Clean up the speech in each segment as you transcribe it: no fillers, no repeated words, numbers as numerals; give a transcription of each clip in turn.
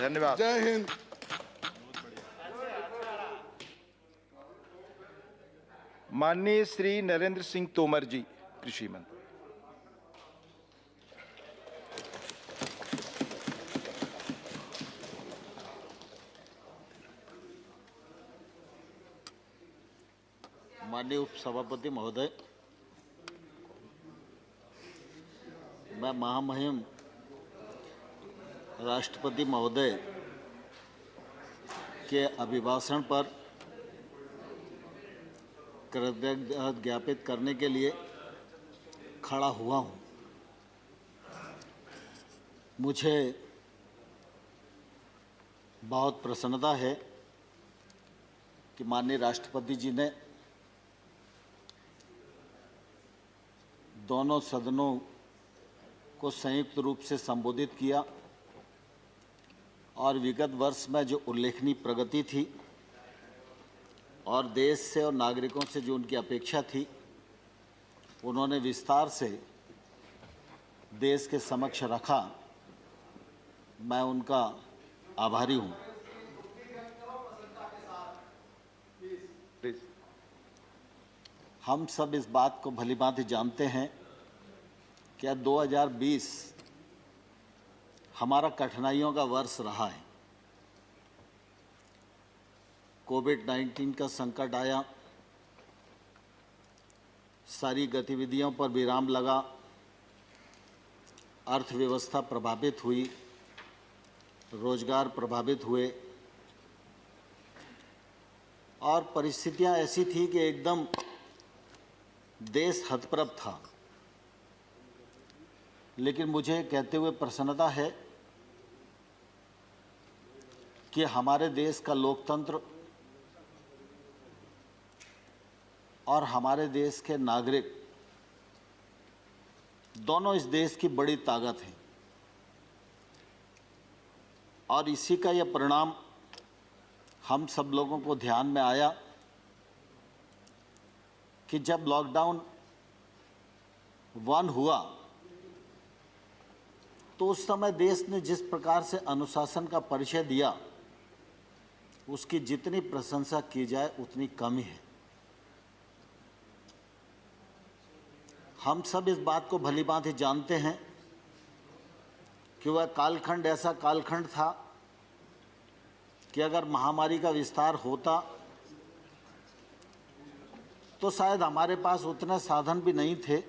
धन्यवाद। जय हिंद। माननीय श्री नरेंद्र सिंह तोमर जी, कृषि मंत्री। माननीय उपसभापति महोदय, मैं महामहिम राष्ट्रपति महोदय के अभिभाषण पर कृतज्ञता ज्ञापित करने के लिए खड़ा हुआ हूँ। मुझे बहुत प्रसन्नता है कि माननीय राष्ट्रपति जी ने दोनों सदनों को संयुक्त रूप से संबोधित किया और विगत वर्ष में जो उल्लेखनीय प्रगति थी और देश से और नागरिकों से जो उनकी अपेक्षा थी, उन्होंने विस्तार से देश के समक्ष रखा। मैं उनका आभारी हूँ। हम सब इस बात को भलीभांति जानते हैं कि 2020 हमारा कठिनाइयों का वर्ष रहा है। कोविड-19 का संकट आया, सारी गतिविधियों पर विराम लगा, अर्थव्यवस्था प्रभावित हुई, रोजगार प्रभावित हुए और परिस्थितियां ऐसी थी कि एकदम देश हतप्रभ था। लेकिन मुझे कहते हुए प्रसन्नता है कि हमारे देश का लोकतंत्र और हमारे देश के नागरिक दोनों इस देश की बड़ी ताकत हैं और इसी का यह परिणाम हम सब लोगों को ध्यान में आया कि जब लॉकडाउन 1 हुआ तो उस समय देश ने जिस प्रकार से अनुशासन का परिचय दिया, उसकी जितनी प्रशंसा की जाए उतनी कम ही है। हम सब इस बात को भलीभांति जानते हैं कि वह कालखंड ऐसा कालखंड था कि अगर महामारी का विस्तार होता तो शायद हमारे पास उतने साधन भी नहीं थे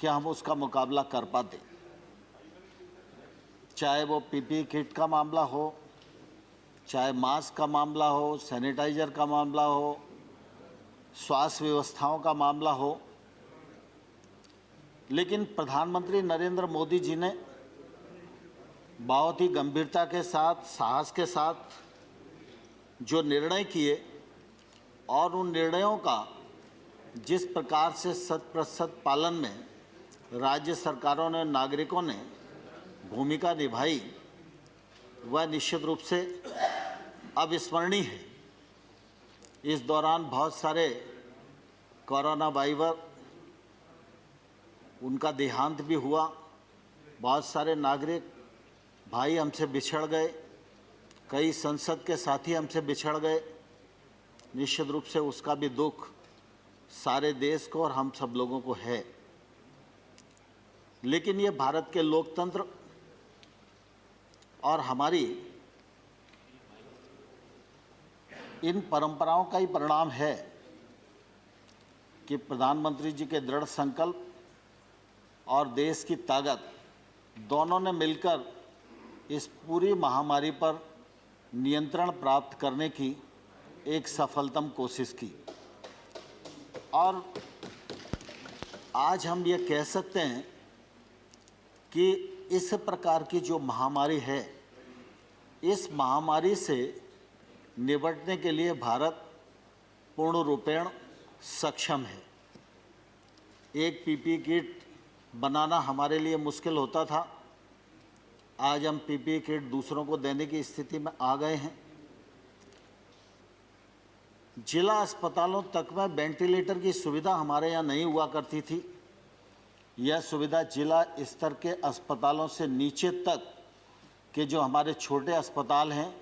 कि हम उसका मुकाबला कर पाते। चाहे वो पीपीई किट का मामला हो, चाहे मास्क का मामला हो, सैनिटाइजर का मामला हो, स्वास्थ्य व्यवस्थाओं का मामला हो। लेकिन प्रधानमंत्री नरेंद्र मोदी जी ने बहुत ही गंभीरता के साथ, साहस के साथ जो निर्णय किए और उन निर्णयों का जिस प्रकार से 100% पालन में राज्य सरकारों ने, नागरिकों ने भूमिका निभाई, वह निश्चित रूप से अविस्मरणीय है। इस दौरान बहुत सारे कोरोना वायरस उनका देहांत भी हुआ, बहुत सारे नागरिक भाई हमसे बिछड़ गए, कई संसद के साथी हमसे बिछड़ गए। निश्चित रूप से उसका भी दुख सारे देश को और हम सब लोगों को है। लेकिन ये भारत के लोकतंत्र और हमारी इन परंपराओं का ही परिणाम है कि प्रधानमंत्री जी के दृढ़ संकल्प और देश की ताकत दोनों ने मिलकर इस पूरी महामारी पर नियंत्रण प्राप्त करने की एक सफलतम कोशिश की। और आज हम ये कह सकते हैं कि इस प्रकार की जो महामारी है, इस महामारी से निपटने के लिए भारत पूर्ण रूपेण सक्षम है। एक पीपीई किट बनाना हमारे लिए मुश्किल होता था, आज हम पीपीई किट दूसरों को देने की स्थिति में आ गए हैं। जिला अस्पतालों तक में वेंटिलेटर की सुविधा हमारे यहाँ नहीं हुआ करती थी। यह सुविधा जिला स्तर के अस्पतालों से नीचे तक कि जो हमारे छोटे अस्पताल हैं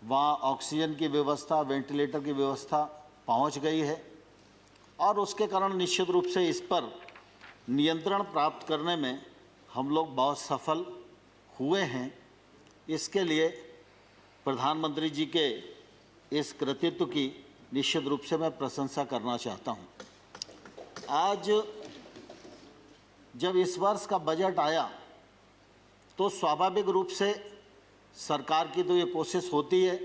वहाँ ऑक्सीजन की व्यवस्था, वेंटिलेटर की व्यवस्था पहुँच गई है और उसके कारण निश्चित रूप से इस पर नियंत्रण प्राप्त करने में हम लोग बहुत सफल हुए हैं। इसके लिए प्रधानमंत्री जी के इस कृतित्व की निश्चित रूप से मैं प्रशंसा करना चाहता हूँ। आज जब इस वर्ष का बजट आया तो स्वाभाविक रूप से सरकार की तो ये कोशिश होती है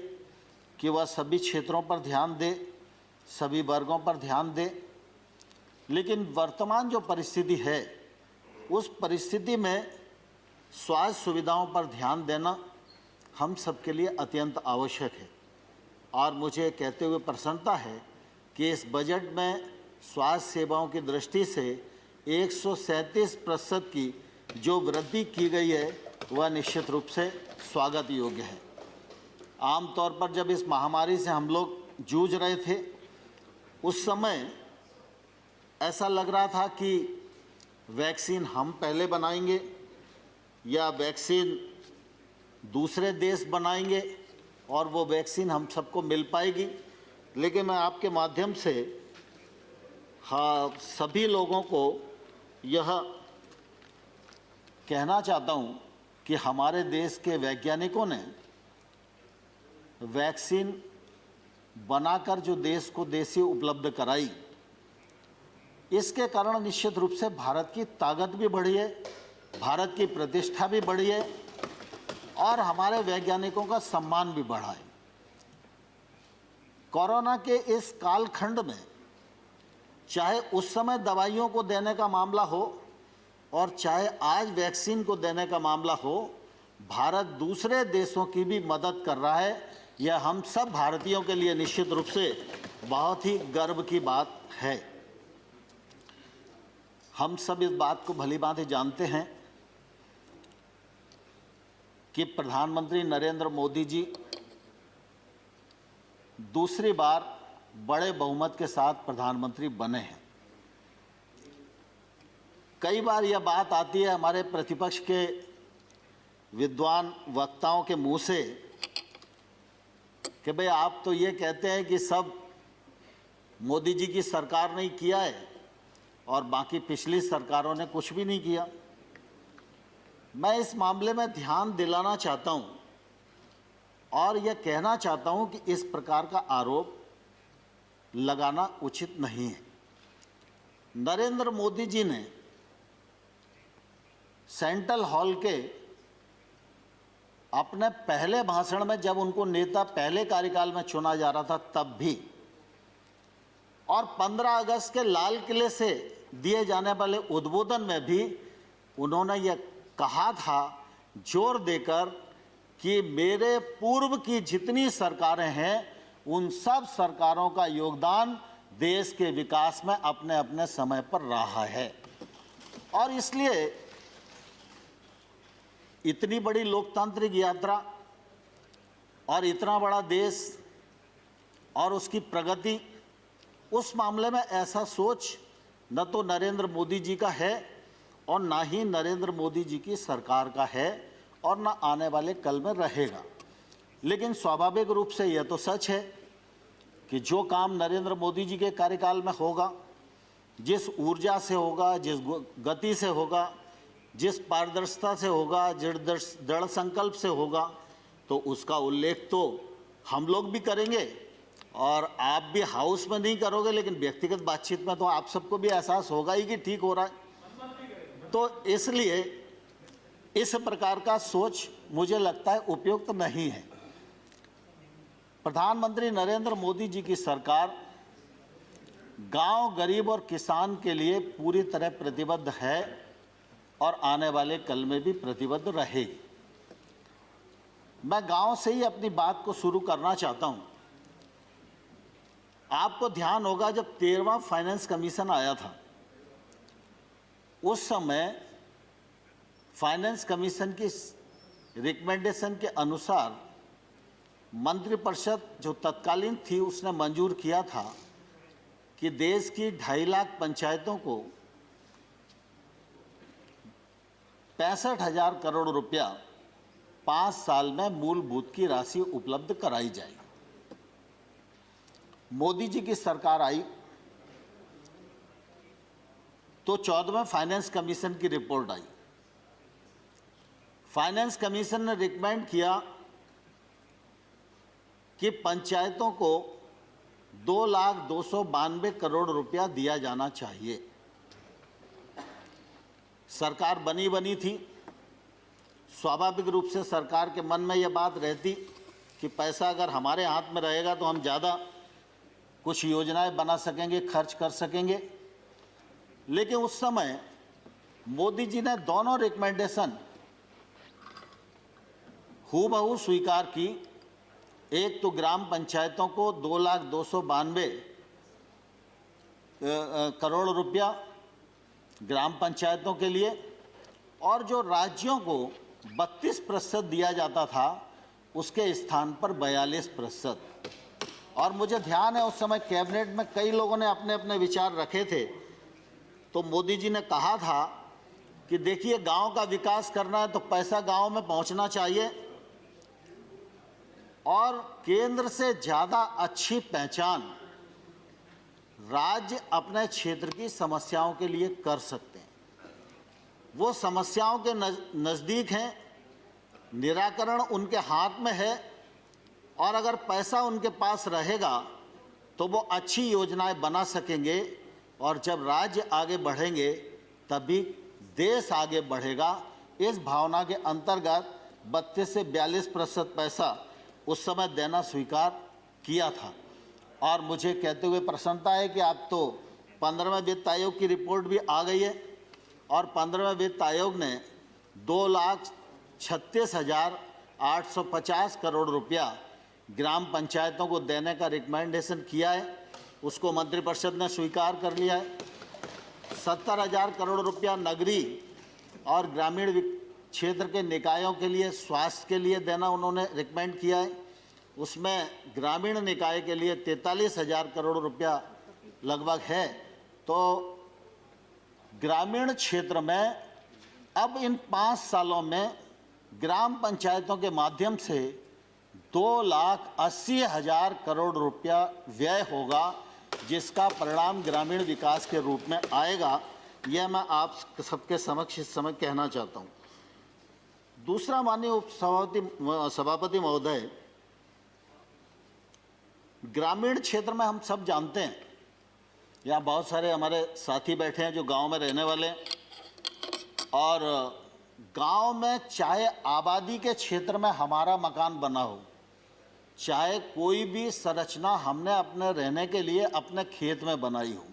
कि वह सभी क्षेत्रों पर ध्यान दे, सभी वर्गों पर ध्यान दे, लेकिन वर्तमान जो परिस्थिति है उस परिस्थिति में स्वास्थ्य सुविधाओं पर ध्यान देना हम सबके लिए अत्यंत आवश्यक है। और मुझे कहते हुए प्रसन्नता है कि इस बजट में स्वास्थ्य सेवाओं की दृष्टि से 137% की जो वृद्धि की गई है वह निश्चित रूप से स्वागत योग्य है। आमतौर पर जब इस महामारी से हम लोग जूझ रहे थे उस समय ऐसा लग रहा था कि वैक्सीन हम पहले बनाएंगे या वैक्सीन दूसरे देश बनाएंगे और वो वैक्सीन हम सबको मिल पाएगी। लेकिन मैं आपके माध्यम से सभी लोगों को यह कहना चाहता हूँ कि हमारे देश के वैज्ञानिकों ने वैक्सीन बनाकर जो देश को देशी उपलब्ध कराई, इसके कारण निश्चित रूप से भारत की ताकत भी बढ़ी है, भारत की प्रतिष्ठा भी बढ़ी है और हमारे वैज्ञानिकों का सम्मान भी बढ़ा है। कोरोना के इस कालखंड में चाहे उस समय दवाइयों को देने का मामला हो और चाहे आज वैक्सीन को देने का मामला हो, भारत दूसरे देशों की भी मदद कर रहा है। यह हम सब भारतीयों के लिए निश्चित रूप से बहुत ही गर्व की बात है। हम सब इस बात को भलीभांति जानते हैं कि प्रधानमंत्री नरेंद्र मोदी जी दूसरी बार बड़े बहुमत के साथ प्रधानमंत्री बने हैं। कई बार यह बात आती है हमारे प्रतिपक्ष के विद्वान वक्ताओं के मुंह से कि भाई आप तो ये कहते हैं कि सब मोदी जी की सरकार ने किया है और बाकी पिछली सरकारों ने कुछ भी नहीं किया। मैं इस मामले में ध्यान दिलाना चाहता हूं और यह कहना चाहता हूं कि इस प्रकार का आरोप लगाना उचित नहीं है। नरेंद्र मोदी जी ने सेंट्रल हॉल के अपने पहले भाषण में, जब उनको नेता पहले कार्यकाल में चुना जा रहा था तब भी, और 15 अगस्त के लाल किले से दिए जाने वाले उद्बोधन में भी उन्होंने यह कहा था जोर देकर कि मेरे पूर्व की जितनी सरकारें हैं उन सब सरकारों का योगदान देश के विकास में अपने अपने समय पर रहा है। और इसलिए इतनी बड़ी लोकतांत्रिक यात्रा और इतना बड़ा देश और उसकी प्रगति, उस मामले में ऐसा सोच न तो नरेंद्र मोदी जी का है और ना ही नरेंद्र मोदी जी की सरकार का है और ना आने वाले कल में रहेगा। लेकिन स्वाभाविक रूप से यह तो सच है कि जो काम नरेंद्र मोदी जी के कार्यकाल में होगा, जिस ऊर्जा से होगा, जिस गति से होगा, जिस पारदर्शिता से होगा, जिस दृढ़ संकल्प से होगा, तो उसका उल्लेख तो हम लोग भी करेंगे और आप भी हाउस में नहीं करोगे, लेकिन व्यक्तिगत बातचीत में तो आप सबको भी एहसास होगा ही कि ठीक हो रहा है। तो इसलिए इस प्रकार का सोच मुझे लगता है उपयुक्त नहीं है। प्रधानमंत्री नरेंद्र मोदी जी की सरकार गांव, गरीब और किसान के लिए पूरी तरह प्रतिबद्ध है और आने वाले कल में भी प्रतिबद्ध रहेगी। मैं गांव से ही अपनी बात को शुरू करना चाहता हूं। आपको ध्यान होगा जब 13वां फाइनेंस कमीशन आया था, उस समय फाइनेंस कमीशन की रिकमेंडेशन के अनुसार मंत्रिपरिषद जो तत्कालीन थी उसने मंजूर किया था कि देश की 2.5 लाख पंचायतों को 65,000 करोड़ रुपया 5 साल में मूलभूत की राशि उपलब्ध कराई जाएगी। मोदी जी की सरकार आई तो 14वें फाइनेंस कमीशन की रिपोर्ट आई। फाइनेंस कमीशन ने रिकमेंड किया कि पंचायतों को 2,292 करोड़ रुपया दिया जाना चाहिए। सरकार बनी थी, स्वाभाविक रूप से सरकार के मन में यह बात रहती कि पैसा अगर हमारे हाथ में रहेगा तो हम ज़्यादा कुछ योजनाएं बना सकेंगे, खर्च कर सकेंगे। लेकिन उस समय मोदी जी ने दोनों रिकमेंडेशन हूबहू स्वीकार की। एक तो ग्राम पंचायतों को 2,292 करोड़ रुपया ग्राम पंचायतों के लिए, और जो राज्यों को 32% दिया जाता था उसके स्थान पर 42%। और मुझे ध्यान है उस समय कैबिनेट में कई लोगों ने अपने अपने विचार रखे थे। तो मोदी जी ने कहा था कि देखिए, गांव का विकास करना है तो पैसा गांव में पहुंचना चाहिए, और केंद्र से ज़्यादा अच्छी पहचान राज्य अपने क्षेत्र की समस्याओं के लिए कर सकते हैं। वो समस्याओं के नज़दीक हैं, निराकरण उनके हाथ में है, और अगर पैसा उनके पास रहेगा तो वो अच्छी योजनाएं बना सकेंगे, और जब राज्य आगे बढ़ेंगे तभी देश आगे बढ़ेगा। इस भावना के अंतर्गत 32 से 42% पैसा उस समय देना स्वीकार किया था। और मुझे कहते हुए प्रसन्नता है कि अब तो 15वें वित्त आयोग की रिपोर्ट भी आ गई है, और 15वें वित्त आयोग ने 2,36,850 करोड़ रुपया ग्राम पंचायतों को देने का रिकमेंडेशन किया है। उसको मंत्रिपरिषद ने स्वीकार कर लिया है। 70,000 करोड़ रुपया नगरीय और ग्रामीण क्षेत्र के निकायों के लिए स्वास्थ्य के लिए देना उन्होंने रिकमेंड किया है। उसमें ग्रामीण निकाय के लिए 43,000 करोड़ रुपया लगभग है। तो ग्रामीण क्षेत्र में अब इन 5 सालों में ग्राम पंचायतों के माध्यम से 2,80,000 करोड़ रुपया व्यय होगा, जिसका परिणाम ग्रामीण विकास के रूप में आएगा। यह मैं आप सबके समक्ष इस समय कहना चाहता हूँ। दूसरा, माननीय सभापति महोदय, ग्रामीण क्षेत्र में हम सब जानते हैं, यहाँ बहुत सारे हमारे साथी बैठे हैं जो गांव में रहने वाले हैं, और गांव में चाहे आबादी के क्षेत्र में हमारा मकान बना हो, चाहे कोई भी संरचना हमने अपने रहने के लिए अपने खेत में बनाई हो,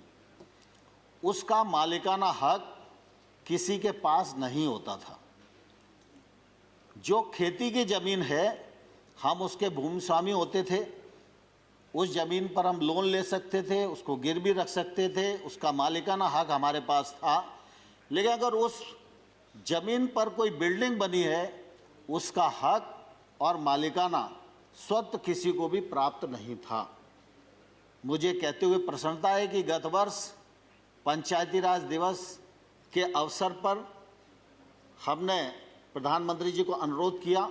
उसका मालिकाना हक किसी के पास नहीं होता था। जो खेती की ज़मीन है हम उसके भूमि स्वामी होते थे, उस ज़मीन पर हम लोन ले सकते थे, उसको गिरवी रख सकते थे, उसका मालिकाना हक हमारे पास था। लेकिन अगर उस ज़मीन पर कोई बिल्डिंग बनी है, उसका हक और मालिकाना स्वतः किसी को भी प्राप्त नहीं था। मुझे कहते हुए प्रसन्नता है कि गत वर्ष पंचायती राज दिवस के अवसर पर हमने प्रधानमंत्री जी को अनुरोध किया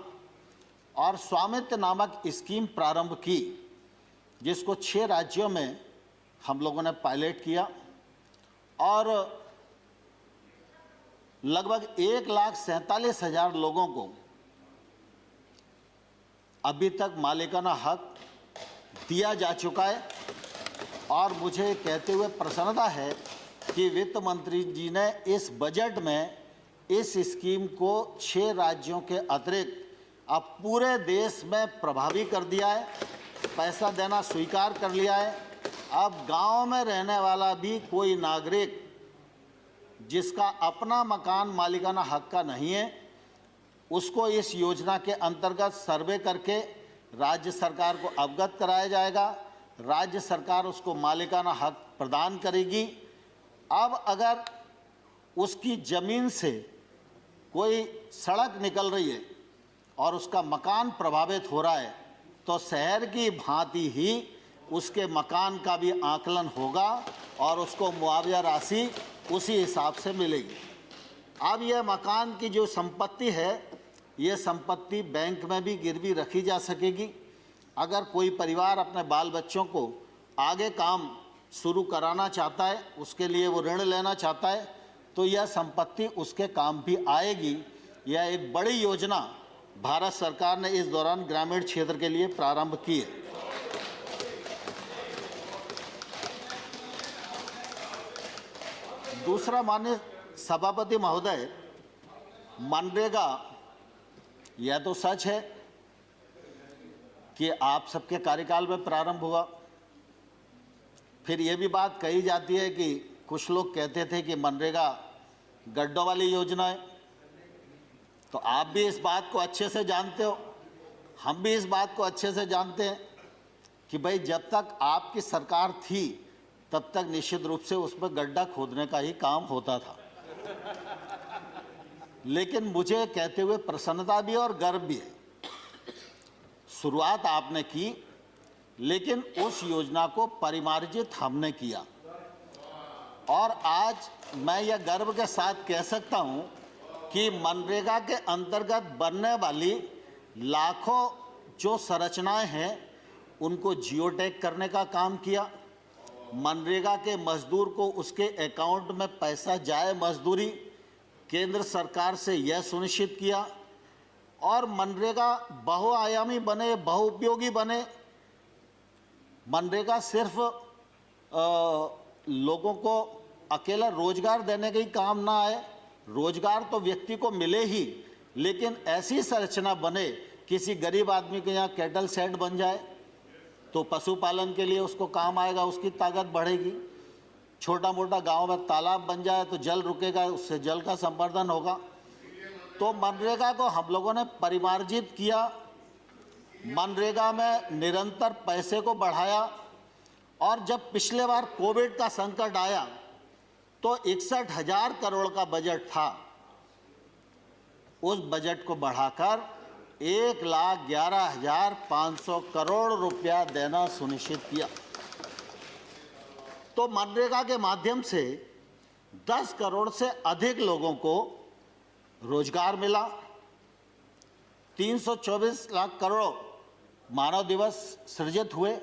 और स्वामित्व नामक स्कीम प्रारंभ की, जिसको 6 राज्यों में हम लोगों ने पायलट किया, और लगभग 1,47,000 लोगों को अभी तक मालिकाना हक दिया जा चुका है। और मुझे कहते हुए प्रसन्नता है कि वित्त मंत्री जी ने इस बजट में इस स्कीम को 6 राज्यों के अतिरिक्त अब पूरे देश में प्रभावी कर दिया है, पैसा देना स्वीकार कर लिया है। अब गांव में रहने वाला भी कोई नागरिक जिसका अपना मकान मालिकाना हक का नहीं है, उसको इस योजना के अंतर्गत सर्वे करके राज्य सरकार को अवगत कराया जाएगा। राज्य सरकार उसको मालिकाना हक प्रदान करेगी। अब अगर उसकी ज़मीन से कोई सड़क निकल रही है और उसका मकान प्रभावित हो रहा है, तो शहर की भांति ही उसके मकान का भी आकलन होगा और उसको मुआवजा राशि उसी हिसाब से मिलेगी। अब यह मकान की जो संपत्ति है, ये संपत्ति बैंक में भी गिरवी रखी जा सकेगी। अगर कोई परिवार अपने बाल बच्चों को आगे काम शुरू कराना चाहता है, उसके लिए वो ऋण लेना चाहता है, तो यह संपत्ति उसके काम भी आएगी। यह एक बड़ी योजना भारत सरकार ने इस दौरान ग्रामीण क्षेत्र के लिए प्रारंभ की है। दूसरा, माननीय सभापति महोदय, मनरेगा, यह तो सच है कि आप सबके कार्यकाल में प्रारंभ हुआ। फिर यह भी बात कही जाती है कि कुछ लोग कहते थे कि मनरेगा गड्ढों वाली योजना है। तो आप भी इस बात को अच्छे से जानते हो, हम भी इस बात को अच्छे से जानते हैं कि भाई जब तक आपकी सरकार थी तब तक निश्चित रूप से उसमें गड्ढा खोदने का ही काम होता था। लेकिन मुझे कहते हुए प्रसन्नता भी और गर्व भी है। शुरुआत आपने की, लेकिन उस योजना को परिमार्जित हमने किया, और आज मैं यह गर्व के साथ कह सकता हूं कि मनरेगा के अंतर्गत बनने वाली लाखों जो संरचनाएं हैं उनको जियो टैग करने का काम किया। मनरेगा के मजदूर को उसके अकाउंट में पैसा जाए मजदूरी केंद्र सरकार से यह सुनिश्चित किया, और मनरेगा बहुआयामी बने, बहुउपयोगी बने। मनरेगा सिर्फ लोगों को अकेला रोजगार देने का ही काम ना आए, रोजगार तो व्यक्ति को मिले ही, लेकिन ऐसी संरचना बने, किसी गरीब आदमी के यहाँ कैटल शेड बन जाए तो पशुपालन के लिए उसको काम आएगा, उसकी ताकत बढ़ेगी। छोटा मोटा गांव में तालाब बन जाए तो जल रुकेगा, उससे जल का संवर्धन होगा। तो मनरेगा को हम लोगों ने परिमार्जित किया, मनरेगा में निरंतर पैसे को बढ़ाया, और जब पिछले बार कोविड का संकट आया तो 61,000 करोड़ का बजट था, उस बजट को बढ़ाकर 1,11,500 करोड़ रुपया देना सुनिश्चित किया। तो मनरेगा के माध्यम से 10 करोड़ से अधिक लोगों को रोजगार मिला, 324 लाख करोड़ मानव दिवस सृजित हुए,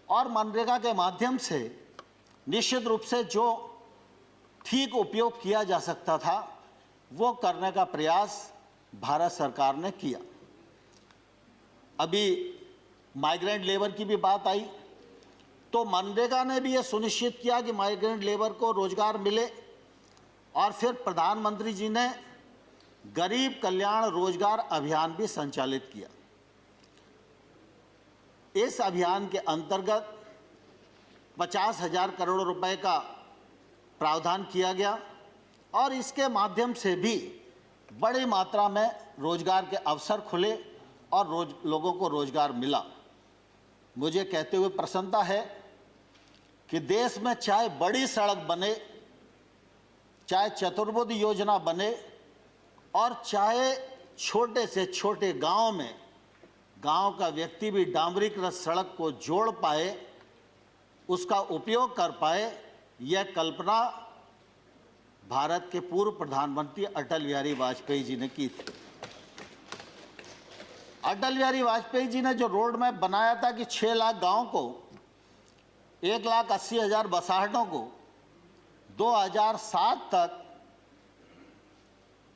और मनरेगा के माध्यम से निश्चित रूप से जो ठीक उपयोग किया जा सकता था वो करने का प्रयास भारत सरकार ने किया। अभी माइग्रेंट लेबर की भी बात आई, तो मनरेगा ने भी ये सुनिश्चित किया कि माइग्रेंट लेबर को रोजगार मिले, और फिर प्रधानमंत्री जी ने गरीब कल्याण रोजगार अभियान भी संचालित किया। इस अभियान के अंतर्गत 50,000 करोड़ रुपए का प्रावधान किया गया, और इसके माध्यम से भी बड़ी मात्रा में रोजगार के अवसर खुले और लोगों को रोजगार मिला। मुझे कहते हुए प्रसन्नता है कि देश में चाहे बड़ी सड़क बने, चाहे चतुर्भुज योजना बने, और चाहे छोटे से छोटे गांव में गांव का व्यक्ति भी डामरीकृत सड़क को जोड़ पाए, उसका उपयोग कर पाए, यह कल्पना भारत के पूर्व प्रधानमंत्री अटल बिहारी वाजपेयी जी ने की थी। अटल बिहारी वाजपेयी जी ने जो रोड मैप बनाया था कि 6 लाख गांव को, 1,80,000 बसाहटों को 2007 तक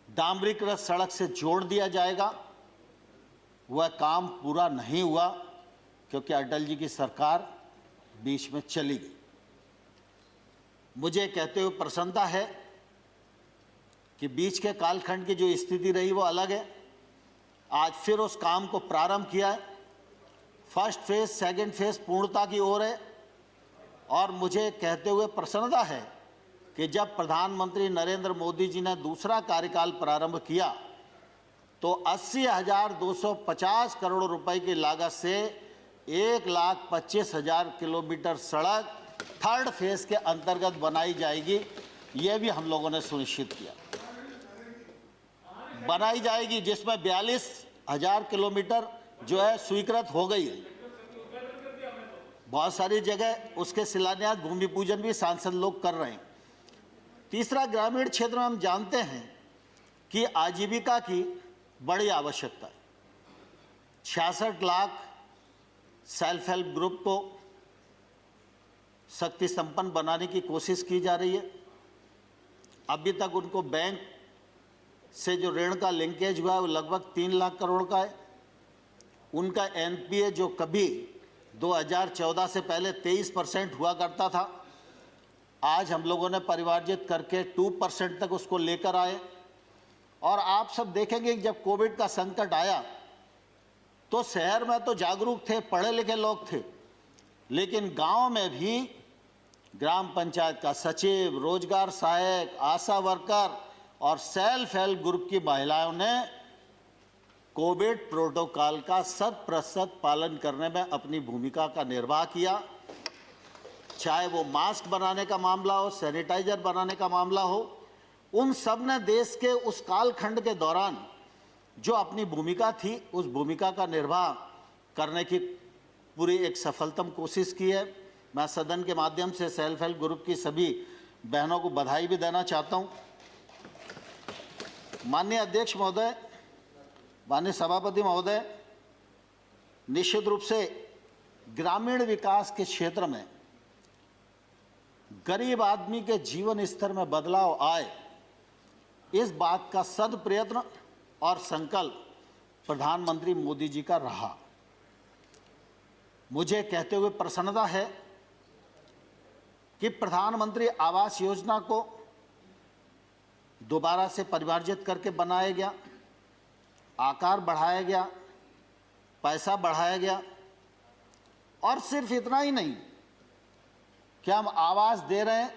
डामरीकृत सड़क से जोड़ दिया जाएगा, वह काम पूरा नहीं हुआ क्योंकि अटल जी की सरकार बीच में चली गई। मुझे कहते हुए प्रसन्नता है कि बीच के कालखंड की जो स्थिति रही वो अलग है। आज फिर उस काम को प्रारंभ किया है, फर्स्ट फेज सेकंड फेज पूर्णता की ओर है, और मुझे कहते हुए प्रसन्नता है कि जब प्रधानमंत्री नरेंद्र मोदी जी ने दूसरा कार्यकाल प्रारंभ किया तो 80,250 करोड़ रुपए की लागत से 1,25,000 किलोमीटर सड़क थर्ड फेज के अंतर्गत बनाई जाएगी। यह भी हम लोगों ने सुनिश्चित किया, बनाई जाएगी, जिसमें 42,000 किलोमीटर जो है स्वीकृत हो गई है। बहुत सारी जगह उसके शिलान्यास भूमि पूजन भी सांसद लोग कर रहे हैं। तीसरा, ग्रामीण क्षेत्र में हम जानते हैं कि आजीविका की बड़ी आवश्यकता है। 66 लाख सेल्फ हेल्प ग्रुप को शक्ति संपन्न बनाने की कोशिश की जा रही है। अभी तक उनको बैंक से जो ऋण का लिंकेज हुआ है वो लगभग 3 लाख करोड़ का है। उनका एनपीए जो कभी 2014 से पहले 23% हुआ करता था, आज हम लोगों ने परिमार्जित करके 2% तक उसको लेकर आए। और आप सब देखेंगे कि जब कोविड का संकट आया तो शहर में तो जागरूक थे, पढ़े लिखे लोग थे, लेकिन गांव में भी ग्राम पंचायत का सचिव, रोजगार सहायक, आशा वर्कर और सेल्फ हेल्प ग्रुप की महिलाओं ने कोविड प्रोटोकॉल का 100% पालन करने में अपनी भूमिका का निर्वाह किया। चाहे वो मास्क बनाने का मामला हो, सैनिटाइजर बनाने का मामला हो, उन सब ने देश के उस कालखंड के दौरान जो अपनी भूमिका थी उस भूमिका का निर्वाह करने की पूरी एक सफलतम कोशिश की है। मैं सदन के माध्यम से सेल्फ हेल्प ग्रुप की सभी बहनों को बधाई भी देना चाहता हूं। माननीय अध्यक्ष महोदय, माननीय सभापति महोदय, निश्चित रूप से ग्रामीण विकास के क्षेत्र में गरीब आदमी के जीवन स्तर में बदलाव आए, इस बात का सद प्रयत्न और संकल्प प्रधानमंत्री मोदी जी का रहा। मुझे कहते हुए प्रसन्नता है कि प्रधानमंत्री आवास योजना को दोबारा से परिमार्जित करके बनाया गया, आकार बढ़ाया गया, पैसा बढ़ाया गया। और सिर्फ इतना ही नहीं कि हम आवास दे रहे हैं,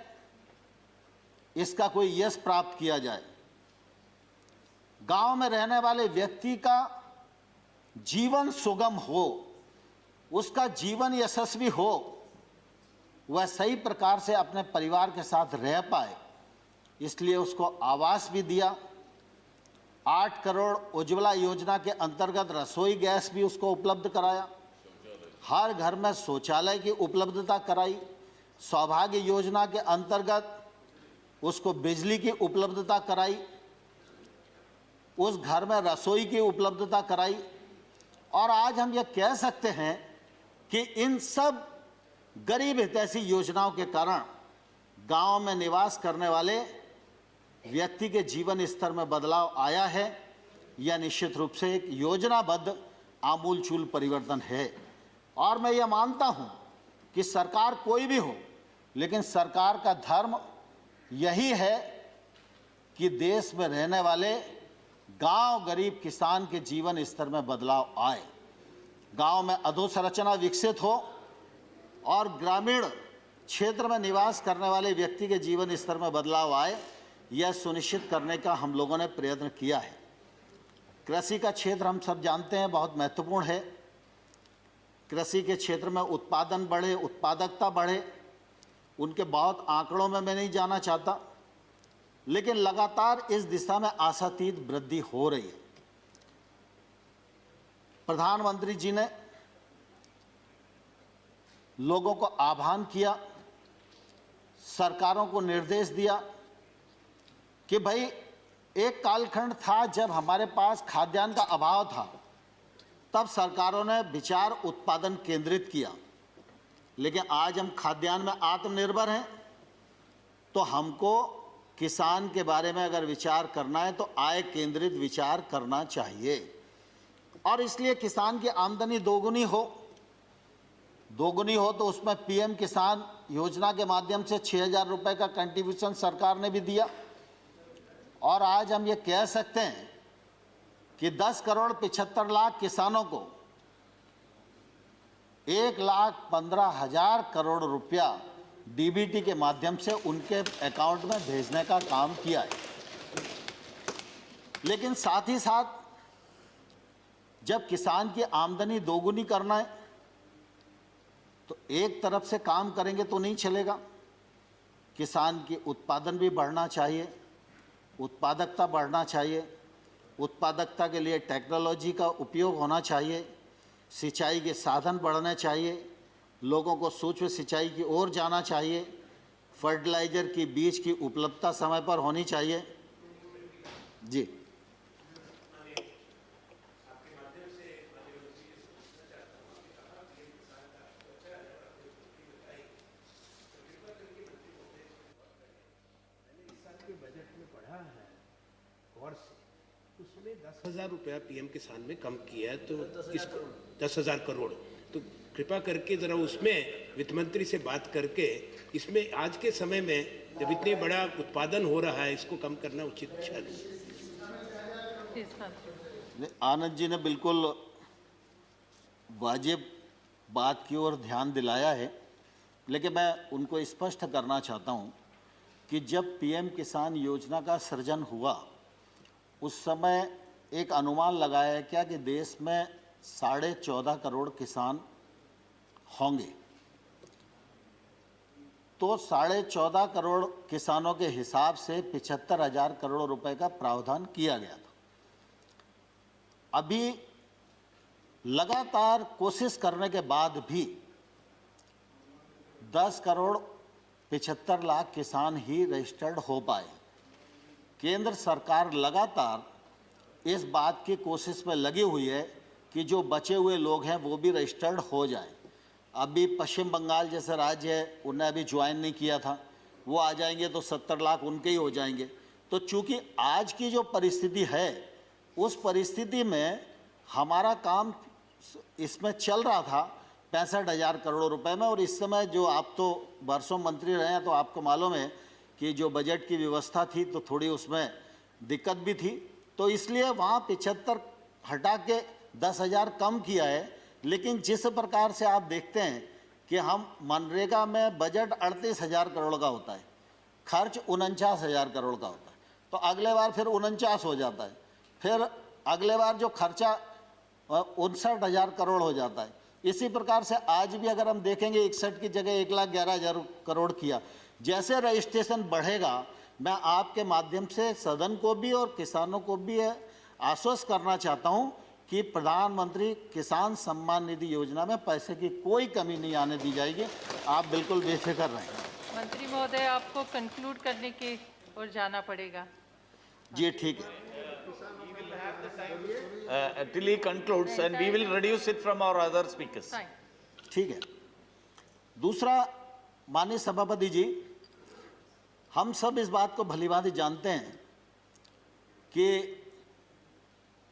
इसका कोई यश प्राप्त किया जाए। गांव में रहने वाले व्यक्ति का जीवन सुगम हो, उसका जीवन यशस्वी हो, वह सही प्रकार से अपने परिवार के साथ रह पाए, इसलिए उसको आवास भी दिया। 8 करोड़ उज्ज्वला योजना के अंतर्गत रसोई गैस भी उसको उपलब्ध कराया। हर घर में शौचालय की उपलब्धता कराई। सौभाग्य योजना के अंतर्गत उसको बिजली की उपलब्धता कराई, उस घर में रसोई की उपलब्धता कराई। और आज हम ये कह सकते हैं कि इन सब गरीब हितैषी योजनाओं के कारण गांव में निवास करने वाले व्यक्ति के जीवन स्तर में बदलाव आया है। यह निश्चित रूप से एक योजनाबद्ध आमूलचूल परिवर्तन है। और मैं यह मानता हूं कि सरकार कोई भी हो, लेकिन सरकार का धर्म यही है कि देश में रहने वाले गांव गरीब किसान के जीवन स्तर में बदलाव आए, गांव में अधोसंरचना विकसित हो और ग्रामीण क्षेत्र में निवास करने वाले व्यक्ति के जीवन स्तर में बदलाव आए, यह सुनिश्चित करने का हम लोगों ने प्रयत्न किया है। कृषि का क्षेत्र हम सब जानते हैं बहुत महत्वपूर्ण है। कृषि के क्षेत्र में उत्पादन बढ़े, उत्पादकता बढ़े, उनके बहुत आंकड़ों में मैं नहीं जाना चाहता, लेकिन लगातार इस दिशा में आशातीत वृद्धि हो रही है। प्रधानमंत्री जी ने लोगों को आह्वान किया, सरकारों को निर्देश दिया कि भाई एक कालखंड था जब हमारे पास खाद्यान्न का अभाव था, तब सरकारों ने विचार उत्पादन केंद्रित किया, लेकिन आज हम खाद्यान्न में आत्मनिर्भर हैं, तो हमको किसान के बारे में अगर विचार करना है तो आय केंद्रित विचार करना चाहिए। और इसलिए किसान की आमदनी दोगुनी हो तो उसमें पीएम किसान योजना के माध्यम से 6,000 रुपये का कंट्रीब्यूशन सरकार ने भी दिया। और आज हम ये कह सकते हैं कि 10 करोड़ 75 लाख किसानों को 1,15,000 करोड़ रुपया डीबीटी के माध्यम से उनके अकाउंट में भेजने का काम किया है। लेकिन साथ ही साथ जब किसान की आमदनी दोगुनी करना है तो एक तरफ से काम करेंगे तो नहीं चलेगा। किसान की उत्पादन भी बढ़ना चाहिए, उत्पादकता बढ़ना चाहिए। उत्पादकता के लिए टेक्नोलॉजी का उपयोग होना चाहिए, सिंचाई के साधन बढ़ने चाहिए, लोगों को सूक्ष्म सिंचाई की ओर जाना चाहिए, फर्टिलाइजर की बीज की उपलब्धता समय पर होनी चाहिए। जी 10,000 रुपया पीएम किसान में कम किया है, तो इसको 10,000 करोड़, तो कृपा करके जरा उसमें वित्त मंत्री से बात करके इसमें आज के समय में जब इतने बड़ा उत्पादन हो रहा है इसको कम करना उचित है। आनंद जी ने बिल्कुल वाजिब बात की ओर ध्यान दिलाया है, लेकिन मैं उनको स्पष्ट करना चाहता हूं कि जब पीएम किसान योजना का सृजन हुआ उस समय एक अनुमान लगाया गया कि देश में 14.5 करोड़ किसान होंगे। तो 14.5 करोड़ किसानों के हिसाब से 75,000 करोड़ रुपए का प्रावधान किया गया था। अभी लगातार कोशिश करने के बाद भी 10 करोड़ 75 लाख किसान ही रजिस्टर्ड हो पाए। केंद्र सरकार लगातार इस बात की कोशिश में लगी हुई है कि जो बचे हुए लोग हैं वो भी रजिस्टर्ड हो जाएं। अभी पश्चिम बंगाल जैसे राज्य है, उन्हें अभी ज्वाइन नहीं किया था, वो आ जाएंगे तो 70 लाख उनके ही हो जाएंगे। तो चूंकि आज की जो परिस्थिति है उस परिस्थिति में हमारा काम इसमें चल रहा था 65,000 करोड़ रुपए में, और इस समय जो आप तो वर्षों मंत्री रहे हैं तो आपको मालूम है कि जो बजट की व्यवस्था थी तो थोड़ी उसमें दिक्कत भी थी, तो इसलिए वहाँ 75 हटा के 10,000 कम किया है। लेकिन जिस प्रकार से आप देखते हैं कि हम मनरेगा में बजट 38,000 करोड़ का होता है, खर्च 49,000 करोड़ का होता है, तो अगले बार फिर 49 हो जाता है, फिर अगले बार जो खर्चा 59,000 करोड़ हो जाता है। इसी प्रकार से आज भी अगर हम देखेंगे 61 की जगह 1,11,000 करोड़ किया। जैसे रजिस्ट्रेशन बढ़ेगा, मैं आपके माध्यम से सदन को भी और किसानों को भी आश्वस्त करना चाहता हूं कि प्रधानमंत्री किसान सम्मान निधि योजना में पैसे की कोई कमी नहीं आने दी जाएगी। आप बिल्कुल बेफिक्र रहें। मंत्री महोदय, आपको कंक्लूड करने की ओर जाना पड़ेगा। जी ठीक है। Till he concludes, and we will reduce it from our other speakers. Fine. ठीक है। दूसरा, माननीय सभापति जी, हम सब इस बात को भलीभांति जानते हैं कि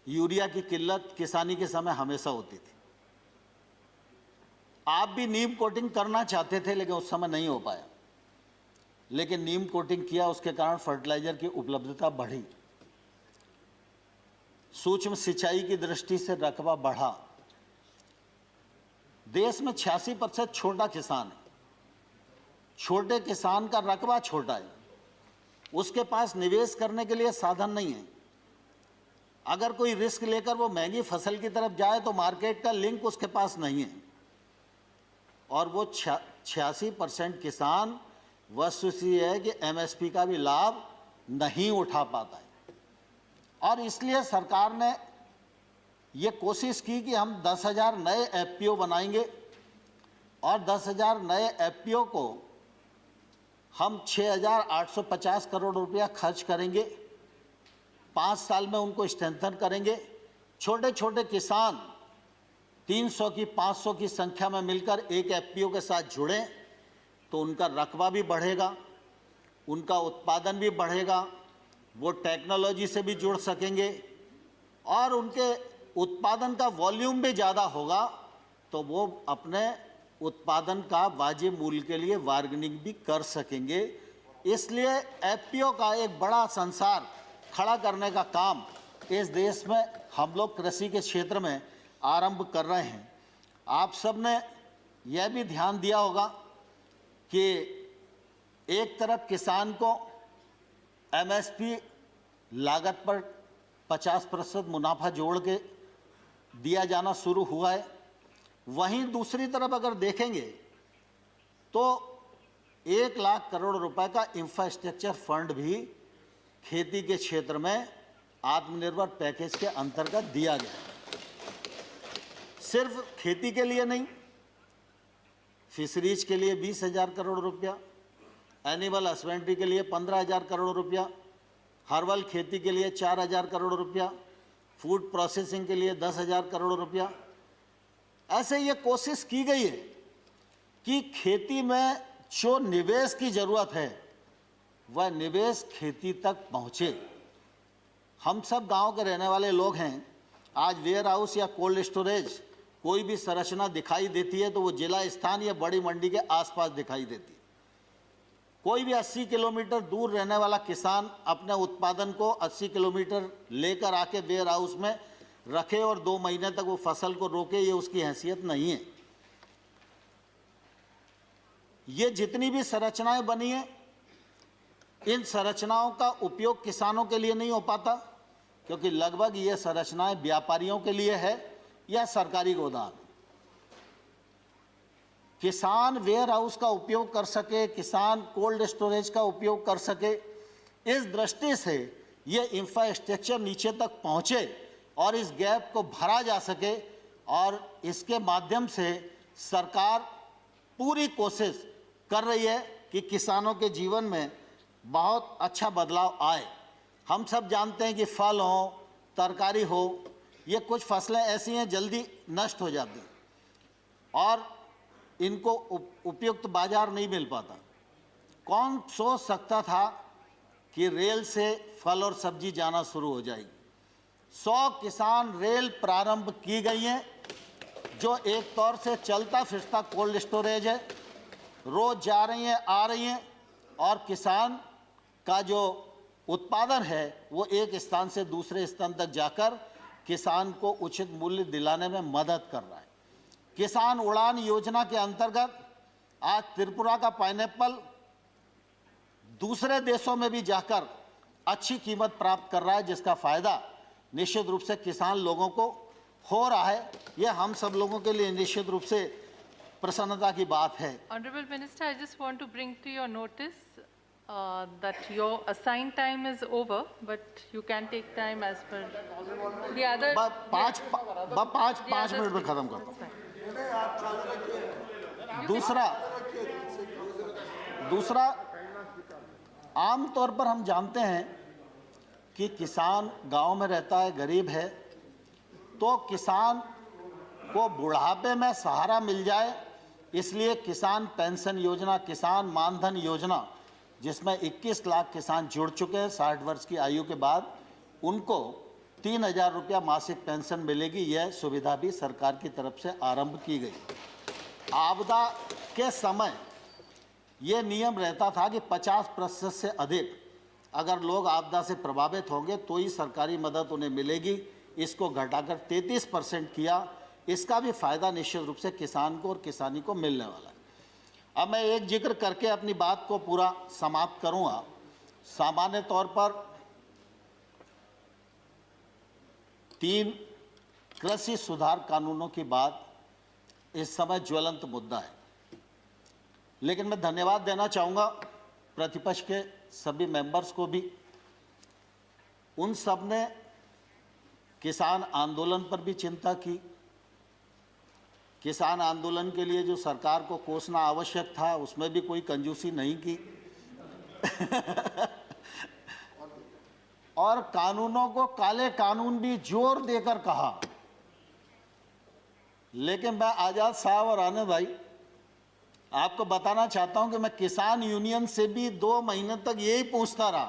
यूरिया की किल्लत किसानी के समय हमेशा होती थी। आप भी नीम कोटिंग करना चाहते थे लेकिन उस समय नहीं हो पाया, लेकिन नीम कोटिंग किया, उसके कारण फर्टिलाइजर की उपलब्धता बढ़ी, सूक्ष्म सिंचाई की दृष्टि से रकबा बढ़ा। देश में 86% छोटा किसान है। छोटे किसान का रकबा छोटा है, उसके पास निवेश करने के लिए साधन नहीं है। अगर कोई रिस्क लेकर वो महंगी फसल की तरफ जाए तो मार्केट का लिंक उसके पास नहीं है, और वो 86% किसान वस्तुस्थिति है कि एमएसपी का भी लाभ नहीं उठा पाता है। और इसलिए सरकार ने ये कोशिश की कि हम 10,000 नए एफपीओ बनाएंगे, और 10,000 नए एफपीओ को हम 6,850 करोड़ रुपया खर्च करेंगे। 5 साल में उनको स्ट्रेंथन करेंगे। छोटे छोटे किसान 300 की 500 की संख्या में मिलकर एक एफपीओ के साथ जुड़ें तो उनका रकबा भी बढ़ेगा, उनका उत्पादन भी बढ़ेगा, वो टेक्नोलॉजी से भी जुड़ सकेंगे, और उनके उत्पादन का वॉल्यूम भी ज़्यादा होगा तो वो अपने उत्पादन का वाजिब मूल्य के लिए बार्गेनिंग भी कर सकेंगे। इसलिए एफपीओ का एक बड़ा संसार खड़ा करने का काम इस देश में हम लोग कृषि के क्षेत्र में आरंभ कर रहे हैं। आप सब ने यह भी ध्यान दिया होगा कि एक तरफ किसान को एमएसपी लागत पर 50% मुनाफा जोड़ के दिया जाना शुरू हुआ है, वहीं दूसरी तरफ अगर देखेंगे तो 1 लाख करोड़ रुपए का इंफ्रास्ट्रक्चर फंड भी खेती के क्षेत्र में आत्मनिर्भर पैकेज के अंतर्गत दिया गया है। सिर्फ खेती के लिए नहीं, फिशरीज के लिए 20,000 करोड़ रुपया, एनिमल हस्बेंड्री के लिए 15,000 करोड़ रुपया, हर्बल खेती के लिए 4,000 करोड़ रुपया, फूड प्रोसेसिंग के लिए 10,000 करोड़ रुपया। ऐसे ये कोशिश की गई है कि खेती में जो निवेश की जरूरत है वह निवेश खेती तक पहुँचे। हम सब गांव के रहने वाले लोग हैं। आज वेयर हाउस या कोल्ड स्टोरेज कोई भी संरचना दिखाई देती है तो वो जिला स्थान या बड़ी मंडी के आसपास दिखाई देती है। कोई भी 80 किलोमीटर दूर रहने वाला किसान अपने उत्पादन को 80 किलोमीटर लेकर आके वेयर हाउस में रखे और 2 महीने तक वो फसल को रोके, ये उसकी हैसियत नहीं है। ये जितनी भी संरचनाएं बनी हैं, इन संरचनाओं का उपयोग किसानों के लिए नहीं हो पाता, क्योंकि लगभग ये संरचनाएं व्यापारियों के लिए है या सरकारी गोदाम। किसान वेयर हाउस का उपयोग कर सके, किसान कोल्ड स्टोरेज का उपयोग कर सके, इस दृष्टि से ये इंफ्रास्ट्रक्चर नीचे तक पहुँचे और इस गैप को भरा जा सके, और इसके माध्यम से सरकार पूरी कोशिश कर रही है कि किसानों के जीवन में बहुत अच्छा बदलाव आए। हम सब जानते हैं कि फल हो, तरकारी हो, ये कुछ फसलें ऐसी हैं जल्दी नष्ट हो जाती हैं और इनको उपयुक्त बाजार नहीं मिल पाता। कौन सोच सकता था कि रेल से फल और सब्जी जाना शुरू हो जाएगी। 100 किसान रेल प्रारंभ की गई हैं, जो एक तौर से चलता फिरता कोल्ड स्टोरेज है। रोज जा रही हैं, आ रही हैं, और किसान का जो उत्पादन है वो एक स्थान से दूसरे स्थान तक जाकर किसान को उचित मूल्य दिलाने में मदद कर रहा है। किसान उड़ान योजना के अंतर्गत आज त्रिपुरा का पाइनएप्पल दूसरे देशों में भी जाकर अच्छी कीमत प्राप्त कर रहा है, जिसका फायदा निश्चित रूप से किसान लोगों को हो रहा है। यह हम सब लोगों के लिए निश्चित रूप से प्रसन्नता की बात है। Honorable Minister, I just want to bring to your notice that your assigned time is over, but you can take time as per the other. पाँच मिनट में खत्म करता हूँ। दूसरा आम तौर पर हम जानते हैं कि किसान गांव में रहता है, गरीब है, तो किसान को बुढ़ापे में सहारा मिल जाए, इसलिए किसान पेंशन योजना, किसान मानधन योजना, जिसमें 21 लाख किसान जुड़ चुके हैं 60 वर्ष की आयु के बाद, उनको 3,000 रुपया मासिक पेंशन मिलेगी। यह सुविधा भी सरकार की तरफ से आरंभ की गई। आपदा के समय ये नियम रहता था कि 50% से अधिक अगर लोग आपदा से प्रभावित होंगे तो ही सरकारी मदद उन्हें मिलेगी। इसको घटाकर 33% किया। इसका भी फायदा निश्चित रूप से किसान को और किसानी को मिलने वाला है। अब मैं एक जिक्र करके अपनी बात को पूरा समाप्त करूंगा। सामान्य तौर पर 3 कृषि सुधार कानूनों की बात इस समय ज्वलंत मुद्दा है, लेकिन मैं धन्यवाद देना चाहूँगा प्रतिपक्ष के सभी मेंबर्स को भी। उन सब ने किसान आंदोलन पर भी चिंता की। किसान आंदोलन के लिए जो सरकार को कोसना आवश्यक था उसमें भी कोई कंजूसी नहीं की और कानूनों को काले कानून भी जोर देकर कहा। लेकिन मैं आजाद साहब और आनंद भाई आपको बताना चाहता हूं कि मैं किसान यूनियन से भी 2 महीने तक यही पूछता रहा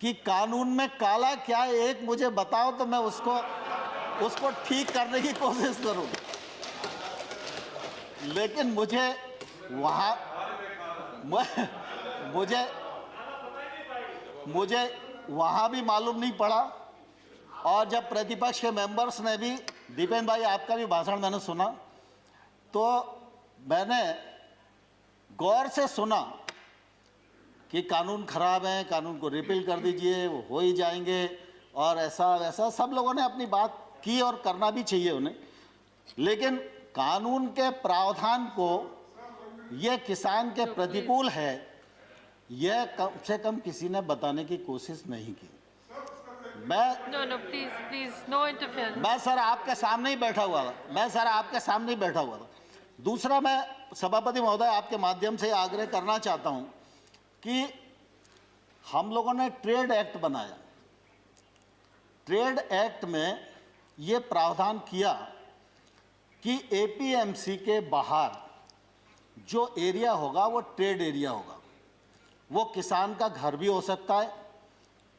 कि कानून में काला क्या है, एक मुझे बताओ तो मैं उसको ठीक करने की कोशिश करूं। लेकिन मुझे वहां भी मालूम नहीं पड़ा। और जब प्रतिपक्ष के मेंबर्स ने भी, दीपेन भाई आपका भी भाषण मैंने सुना, तो मैंने गौर से सुना कि कानून खराब है, कानून को रिपील कर दीजिए, वो हो ही जाएंगे, और ऐसा वैसा सब लोगों ने अपनी बात की और करना भी चाहिए उन्हें। लेकिन कानून के प्रावधान को ये किसान के प्रतिकूल है, यह कम से कम किसी ने बताने की कोशिश नहीं की। No, please, no interference. मैं सर आपके सामने ही बैठा हुआ था। दूसरा, मैं सभापति महोदय आपके माध्यम से आग्रह करना चाहता हूं कि हम लोगों ने ट्रेड एक्ट बनाया। ट्रेड एक्ट में ये प्रावधान किया कि एपीएमसी के बाहर जो एरिया होगा वो ट्रेड एरिया होगा। वो किसान का घर भी हो सकता है,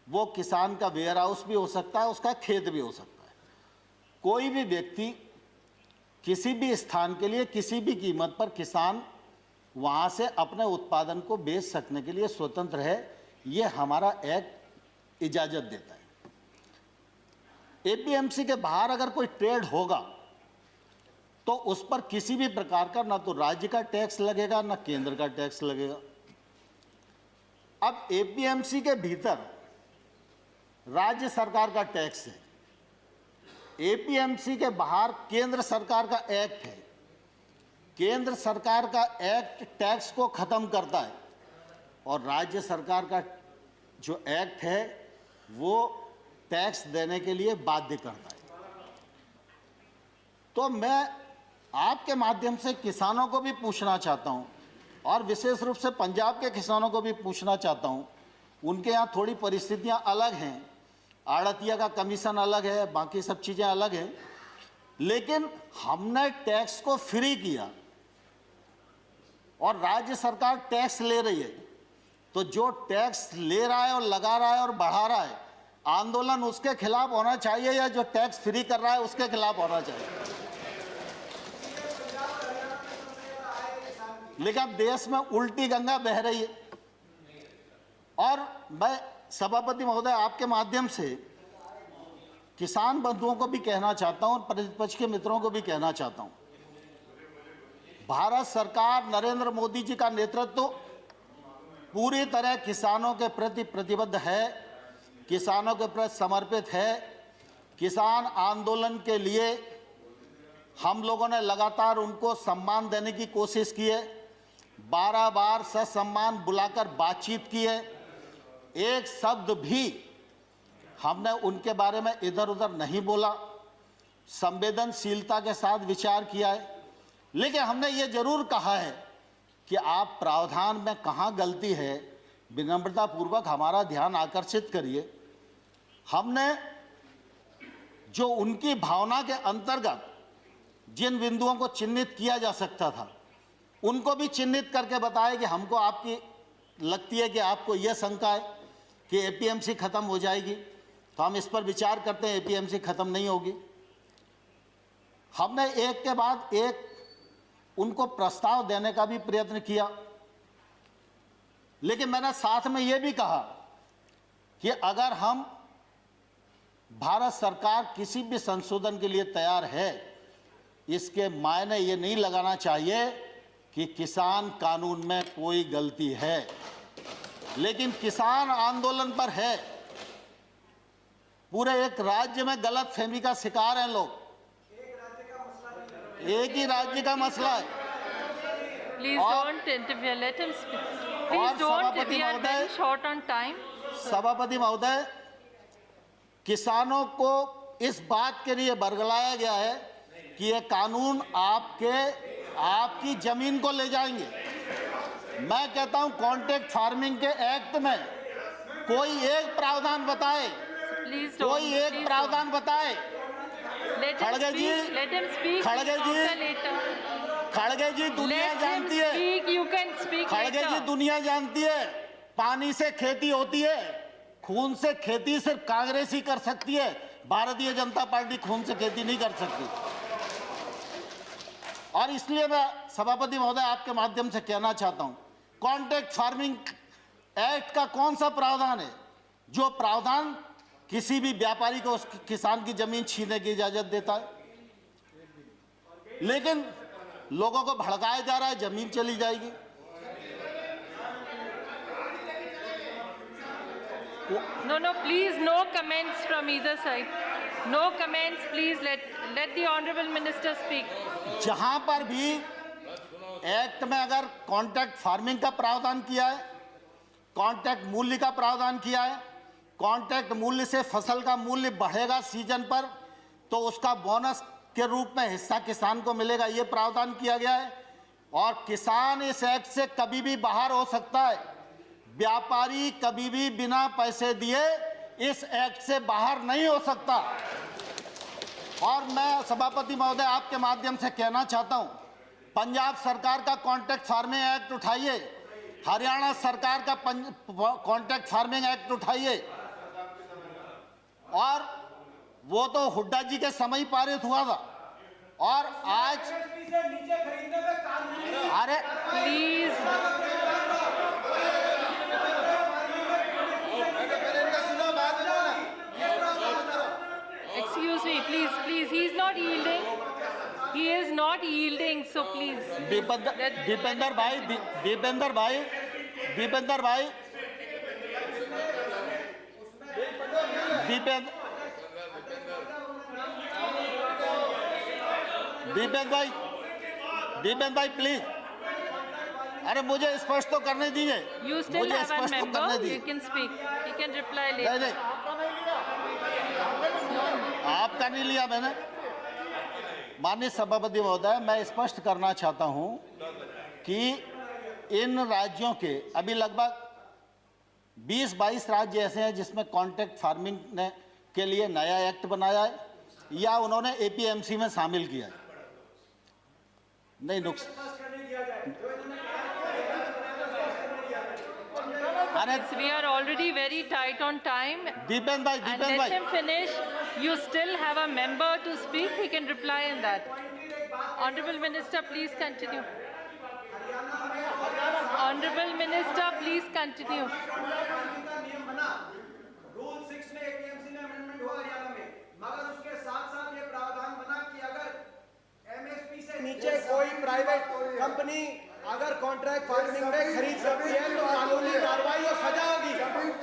वो किसान का वेयर हाउस भी हो सकता है, उसका खेत भी हो सकता है। कोई भी व्यक्ति किसी भी स्थान के लिए किसी भी कीमत पर किसान वहाँ से अपने उत्पादन को बेच सकने के लिए स्वतंत्र है, ये हमारा एक्ट इजाज़त देता है। एपीएमसी के बाहर अगर कोई ट्रेड होगा तो उस पर किसी भी प्रकार का ना तो राज्य का टैक्स लगेगा ना केंद्र का टैक्स लगेगा। अब एपीएमसी के भीतर राज्य सरकार का टैक्स है, एपीएमसी के बाहर केंद्र सरकार का एक्ट है। केंद्र सरकार का एक्ट टैक्स को खत्म करता है और राज्य सरकार का जो एक्ट है वो टैक्स देने के लिए बाध्य करता है। तो मैं आपके माध्यम से किसानों को भी पूछना चाहता हूं और विशेष रूप से पंजाब के किसानों को भी पूछना चाहता हूं। उनके यहाँ थोड़ी परिस्थितियां अलग हैं, आड़तिया का कमीशन अलग है, बाकी सब चीज़ें अलग हैं, लेकिन हमने टैक्स को फ्री किया और राज्य सरकार टैक्स ले रही है। तो जो टैक्स ले रहा है और लगा रहा है और बढ़ा रहा है, आंदोलन उसके खिलाफ होना चाहिए या जो टैक्स फ्री कर रहा है उसके खिलाफ होना चाहिए? लेकिन अब देश में उल्टी गंगा बह रही है और मैं सभापति महोदय आपके माध्यम से किसान बंधुओं को भी कहना चाहता हूं और प्रतिपक्ष के मित्रों को भी कहना चाहता हूं, भारत सरकार नरेंद्र मोदी जी का नेतृत्व पूरी तरह किसानों के प्रति प्रतिबद्ध है, किसानों के प्रति समर्पित है। किसान आंदोलन के लिए हम लोगों ने लगातार उनको सम्मान देने की कोशिश की है, 12 बार ससम्मान बुलाकर बातचीत की है, एक शब्द भी हमने उनके बारे में इधर उधर नहीं बोला, संवेदनशीलता के साथ विचार किया है। लेकिन हमने ये जरूर कहा है कि आप प्रावधान में कहाँ गलती है विनम्रतापूर्वक हमारा ध्यान आकर्षित करिए। हमने जो उनकी भावना के अंतर्गत जिन बिंदुओं को चिन्हित किया जा सकता था उनको भी चिन्हित करके बताया कि हमको आपकी लगती है कि आपको यह शंका है कि एपीएमसी खत्म हो जाएगी, तो हम इस पर विचार करते हैं। एपीएमसी खत्म नहीं होगी। हमने एक के बाद एक उनको प्रस्ताव देने का भी प्रयत्न किया, लेकिन मैंने साथ में यह भी कहा कि अगर हम भारत सरकार किसी भी संशोधन के लिए तैयार है, इसके मायने ये नहीं लगाना चाहिए कि किसान कानून में कोई गलती है, लेकिन किसान आंदोलन पर है। पूरे एक राज्य में गलत फहमी का शिकार हैं लोग। एक ही राज्य का मसला है। Please don't interfere. Let him speak. Please और don't. सभापति We are महोदय, very short on time. सभापति महोदय, किसानों को इस बात के लिए बरगलाया गया है कि ये कानून आपकी जमीन को ले जाएंगे। मैं कहता हूं कॉन्ट्रैक्ट फार्मिंग के एक्ट में कोई एक प्रावधान बताए, Please don't. कोई एक Please प्रावधान बताए। don't. Let him खड़गे जी, speak. Let him speak. खड़गे जी, Counter later. खड़गे जी दुनिया Let him जानती है, speak. You can speak खड़गे जी later. दुनिया जानती है, पानी से खेती होती है, खून से खेती सिर्फ कांग्रेस ही कर सकती है, भारतीय जनता पार्टी खून से खेती नहीं कर सकती। और इसलिए मैं सभापति महोदय आपके माध्यम से कहना चाहता हूं, कॉन्ट्रैक्ट फार्मिंग एक्ट का कौन सा प्रावधान है जो प्रावधान किसी भी व्यापारी को उस किसान की जमीन छीनने की इजाजत देता है? लेकिन लोगों को भड़काया जा रहा है, जमीन चली जाएगी। No, no, please, no comments from either side. No comments, please. Let the honorable minister speak. जहां पर भी एक्ट में अगर कॉन्ट्रैक्ट फार्मिंग का प्रावधान किया है, कॉन्ट्रैक्ट मूल्य का प्रावधान किया है, कॉन्ट्रैक्ट मूल्य से फसल का मूल्य बढ़ेगा सीजन पर तो उसका बोनस के रूप में हिस्सा किसान को मिलेगा, ये प्रावधान किया गया है। और किसान इस एक्ट से कभी भी बाहर हो सकता है, व्यापारी कभी भी बिना पैसे दिए इस एक्ट से बाहर नहीं हो सकता। और मैं सभापति महोदय आपके माध्यम से कहना चाहता हूं, पंजाब सरकार का कॉन्ट्रैक्ट फार्मिंग एक्ट उठाइए, हरियाणा सरकार का कॉन्ट्रैक्ट फार्मिंग एक्ट उठाइए, और वो तो हुड्डा जी के समय ही पारित हुआ था, और आज अरे Please, excuse me, please, he is not yielding. He is not yielding, so please. Dipendra भाई दीपेंद्र भाई प्लीज, अरे मुझे स्पष्ट तो करने दीजिए। You still मुझे have a स्पष्ट तो करने member, दीजिए। you can speak. You can reply नहीं later. नहीं, आपका नहीं लिया मैंने। माननीय सभापति महोदय, मैं स्पष्ट करना चाहता हूं कि इन राज्यों के अभी लगभग 20-22 राज्य ऐसे हैं जिसमें कॉन्ट्रैक्ट फार्मिंग ने के लिए नया एक्ट बनाया है या उन्होंने एपीएमसी में शामिल किया है। नहीं नुक्स अरे We are already very tight on time. Dipendra भाई And let him finish. You still have a member to speak. He can reply in that. Honorable Minister, please continue. Honorable Minister, please continue. Rule 6 में APMC में amendment हुआ हरियाणा में, मगर उसके साथ-साथ ये प्रावधान बना कि अगर एमएसपी से नीचे कोई प्राइवेट कंपनी अगर कॉन्ट्रैक्ट फार्मिंग में खरीद सकती है तो कानूनी कार्रवाई और सजा होगी।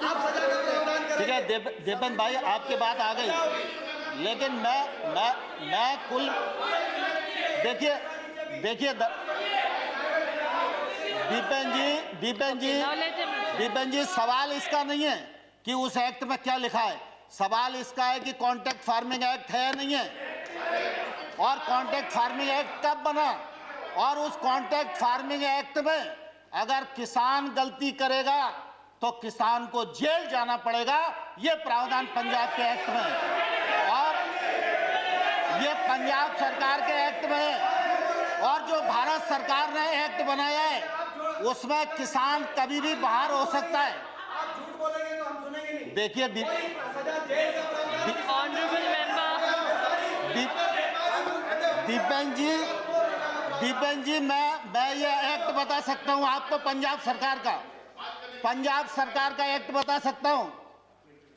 आप सजा का प्रावधान करेंगे। ठीक है दीपेंद्र भाई, आपकी बात आ गई, लेकिन मैं कुल देखिए दीपेंद्र जी सवाल इसका नहीं है कि उस एक्ट में क्या लिखा है, सवाल इसका है कि कॉन्ट्रैक्ट फार्मिंग एक्ट है या नहीं है, और कॉन्ट्रैक्ट फार्मिंग एक्ट कब बना, और उस कॉन्ट्रैक्ट फार्मिंग एक्ट में अगर किसान गलती करेगा तो किसान को जेल जाना पड़ेगा। ये प्रावधान पंजाब के एक्ट में है, और ये पंजाब सरकार के एक्ट में है, और जो भारत सरकार ने एक्ट बनाया है उसमें किसान कभी भी बाहर हो सकता है। आप झूठ बोलेंगे तो हम सुनेंगे नहीं। देखिए सजा जेल का प्रावधान। Honorable member. दीपेंद्र जी मैं ये एक्ट बता सकता हूँ आपको, पंजाब सरकार का एक्ट बता सकता हूँ।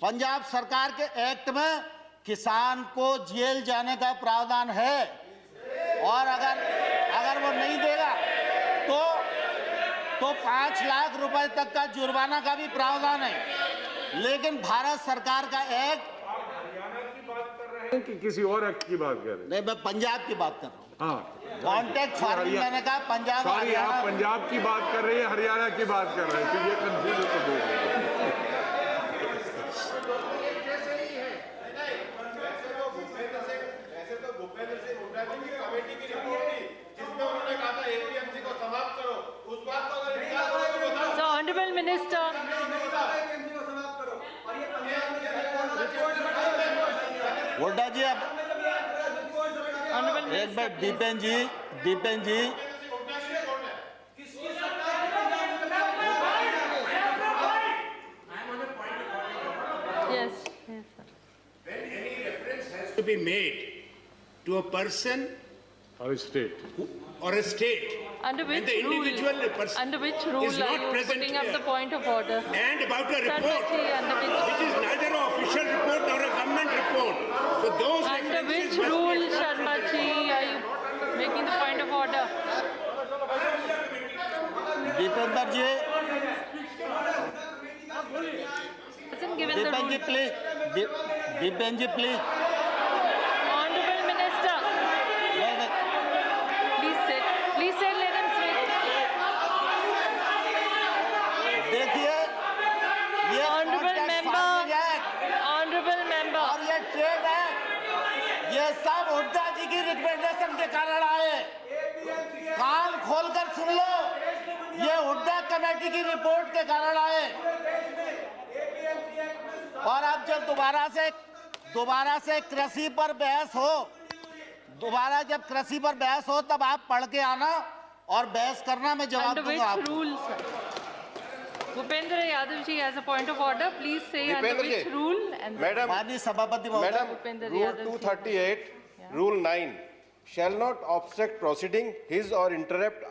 पंजाब सरकार के एक्ट में किसान को जेल जाने का प्रावधान है, और अगर वो नहीं देगा तो 5 लाख रुपए तक का जुर्माना का भी प्रावधान है। लेकिन भारत सरकार का एक्ट, कि किसी और एक्ट की बात कर रहे हैं? नहीं, मैं पंजाब की बात कर रहा हूँ। हाँ, कॉन्ट्रैक्ट फार्मिंग मैंने कहा पंजाब सॉरी, आप हरियाणा। पंजाब की बात कर रहे हैं, हरियाणा की बात कर रहे हैं, तो ये कंफ्यूज तो बोल रहे हैं। So, Honorable Minister. एपीएमसी को समाप्त करो और ये पंजाब में हुड्डा जी, अब Honorable एक बार Minister. Dipendra ji Yes, sir. To be made to a person और state or a state Under which and the rule? individual person Under which rule is are not you present putting up here. the point of order? and about a report Sarbaji, under which is neither an official report nor a government report. So those Under which references must be- rule, Sharma ji, are you making the point of order? Dipendra ji Hasn't given the Dipendra ji rule. Please, Dipendra ji please. Honorable Minister, please sit. Please sit, let him speak. देखिए ये Honorable contract member. Farming act Honorable member. और ये trade act, ये सब हुड्डा जी की recommendation के कारण आए। कान खोलकर सुन लो, ये हुड्डा कमेटी की रिपोर्ट के कारण आए। और अब जब दोबारा से कृषि पर बहस हो, जब कृषि पर बहस हो तब आप पढ़ के आना और बहस करना, मैं जवाब Under which दूंगा आपको। rule, sir? Bhupendra Yadav ji has a point of order. Please say under which rule and Madam, माननीय सभापति महोदय, Madam, Bhupender Rule Yadav ji. 238, Rule 9, shall not obstruct proceeding, his or interrupt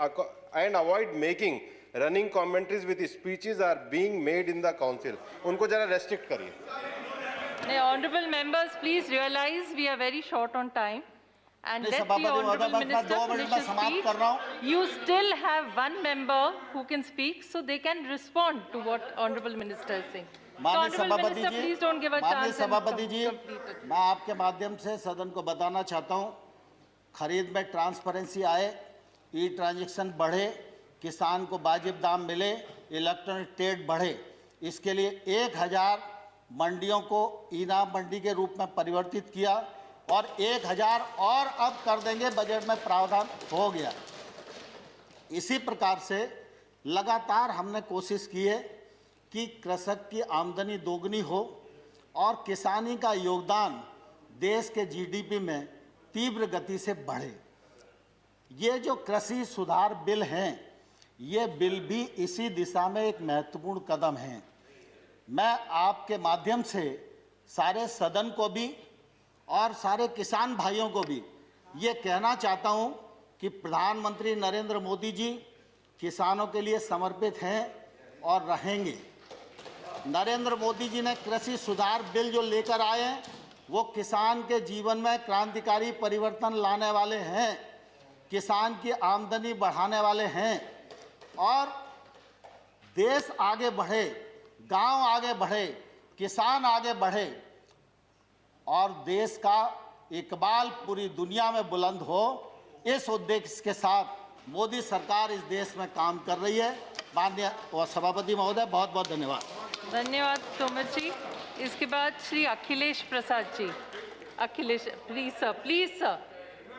and avoid making running commentaries with speeches are being made in the council. उनको जरा restrict करिए. Honorable members, please realize we are very short on time. And नहीं, let the सभापति महोदय, Honorable बस मैं Minister 2 minute finish में his समाप्त speech. कर रहा हूँ। You still have one member who can speak, so they can respond to what Honorable Minister is saying. So, माननीय Honorable सभापति Minister, ji, please don't give a माननीय chance and सभापति जी, complete it. मैं आपके माध्यम से सदन को बताना चाहता हूं, खरीद में ट्रांसपेरेंसी आए, ई ट्रांजैक्शन बढ़े, किसान को वाजिब दाम मिले, इलेक्ट्रॉनिक ट्रेड बढ़े, इसके लिए 1000 मंडियों को इनाम मंडी के रूप में परिवर्तित किया और 1000 और अब कर देंगे, बजट में प्रावधान हो गया। इसी प्रकार से लगातार हमने कोशिश की है कि कृषक की आमदनी दोगुनी हो और किसानी का योगदान देश के जीडीपी में तीव्र गति से बढ़े। ये जो कृषि सुधार बिल हैं, ये बिल भी इसी दिशा में एक महत्वपूर्ण कदम है। मैं आपके माध्यम से सारे सदन को भी और सारे किसान भाइयों को भी ये कहना चाहता हूँ कि प्रधानमंत्री नरेंद्र मोदी जी किसानों के लिए समर्पित हैं और रहेंगे। नरेंद्र मोदी जी ने कृषि सुधार बिल जो लेकर आए हैं, वो किसान के जीवन में क्रांतिकारी परिवर्तन लाने वाले हैं, किसान की आमदनी बढ़ाने वाले हैं और देश आगे बढ़े, गांव आगे बढ़े, किसान आगे बढ़े और देश का इकबाल पूरी दुनिया में बुलंद हो, इस उद्देश्य के साथ मोदी सरकार इस देश में काम कर रही है। माननीय सभापति महोदय, बहुत बहुत धन्यवाद। धन्यवाद तोमर जी। इसके बाद श्री अखिलेश प्रसाद जी। Akhilesh, please sir,